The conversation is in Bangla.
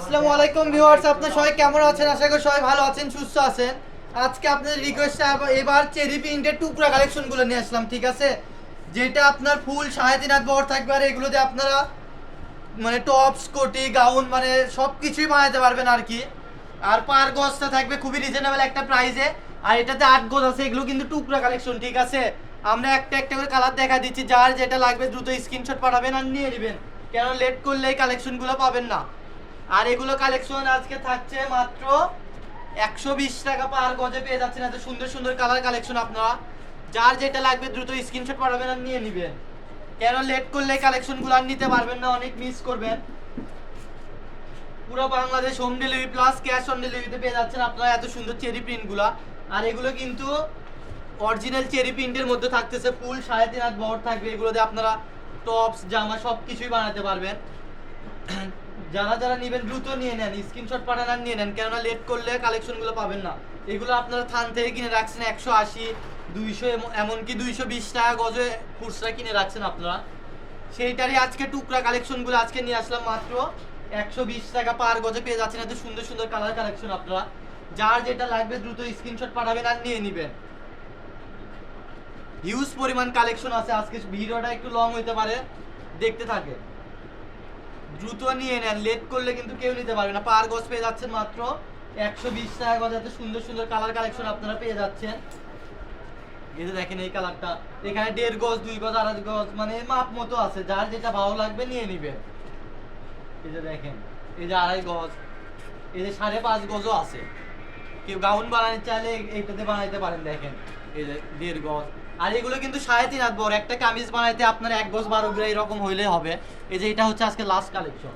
আসসালামু আলাইকুম ভিউয়ার্স, আপনারা সবাই কেমন আছেন? আশা করি সবাই ভালো আছেন, সুস্থ আছেন। আজকে আপনাদের রিকোয়েস্টে এবার চেরি প্রিন্টের টুকরা কালেকশনগুলো নিয়ে আসলাম, ঠিক আছে? যেটা আপনার ফুল 3.5 হাত বড় থাকবে, আর এগুলোতে আপনারা মানে টপস, কোটি, গাউন মানে সব কিছুই বানাতে পারবেন আর কি। আর পার গজটা থাকবে খুবই রিজনেবল একটা প্রাইসে। আর এটাতে 8 গজ আছে, এগুলো কিন্তু টুকরা কালেকশন, ঠিক আছে? আমরা একটা একটা করে কালার দেখা দিচ্ছি, যার যেটা লাগবে দ্রুত স্ক্রিনশট পাঠাবেন আর নিয়ে নেবেন, কেন লেট করলে এই কালেকশনগুলো পাবেন না। আর এগুলো কালেকশন আজকে থাকছে মাত্র 120 টাকা পার গজে পেয়ে যাচ্ছেন। এত সুন্দর সুন্দর কালার কালেকশন, আপনারা যার যেটা লাগবে দ্রুত স্ক্রিনশট পাঠাবেন আর নিয়ে নেবেন, কেন লেট করলে কালেকশনগুলো আর নিতে পারবেন না, অনেক মিস করবেন। পুরো Bangladesh home delivery plus cash on ডেলিভারিতে পেয়ে যাচ্ছেন আপনারা এত সুন্দর চেরি প্রিন্টগুলো। আর এগুলো কিন্তু অরিজিনাল চেরি প্রিন্টের মধ্যে থাকতেছে, ফুল 3.5 হাত বড় থাকবে। এগুলোতে আপনারা টপস, জামা সব কিছুই বানাতে পারবেন। যারা যারা নেবেন দ্রুত নিয়ে নেন, স্ক্রিনশট পাঠান আর নিয়ে নেন, কেননা লেট করলে কালেকশনগুলো পাবেন না। এগুলো আপনারা থান থেকে কিনে রাখছেন 180, 200, এমনকি 220 টাকা গজে খুচরা কিনে রাখছেন আপনারা। সেইটারই আজকে টুকরা কালেকশনগুলো আজকে নিয়ে আসলাম মাত্র 120 টাকা পার গজে পেয়ে যাচ্ছেন এত সুন্দর সুন্দর কালার কালেকশন। আপনারা যার যেটা লাগবে দ্রুত স্ক্রিনশট পাঠাবেন আর নিয়ে নেবেন। হিউজ পরিমাণ কালেকশন আছে, আজকে ভিডিওটা একটু লং হতে পারে, দেখতে থাকে। দ্রুত নিয়ে নেন, লেট করলে কিন্তু কেউ নিতে পারবে না। পার গজ পেয়ে যাচ্ছেন মাত্র 120 টাকা গজ, এত সুন্দর সুন্দর কালার কালেকশন আপনারা পেয়ে যাচ্ছেন। এই যে দেখেন এই কালারটা, এখানে 1.5 গজ, 2 গজ, 2.5 গজ মানে মাপ মতো আছে, যার যেটা ভালো লাগবে নিয়ে নিবেন। এই যে দেখেন, এই যে 2.5 গজ, এই যে 5.5 গজও আছে। কেউ গাউন বানাতে চাইলে এইটাতে বানাইতে পারেন। দেখেন এই যে 1.5 গজ, আর এগুলো কিন্তু 3.5 হাত বড়। একটা কামিজ বানাইতে আপনার 1 গজ 12 গ্রা এরকম হইলে হবে। এই যে এটা হচ্ছে আজকে লাস্ট কালেকশন।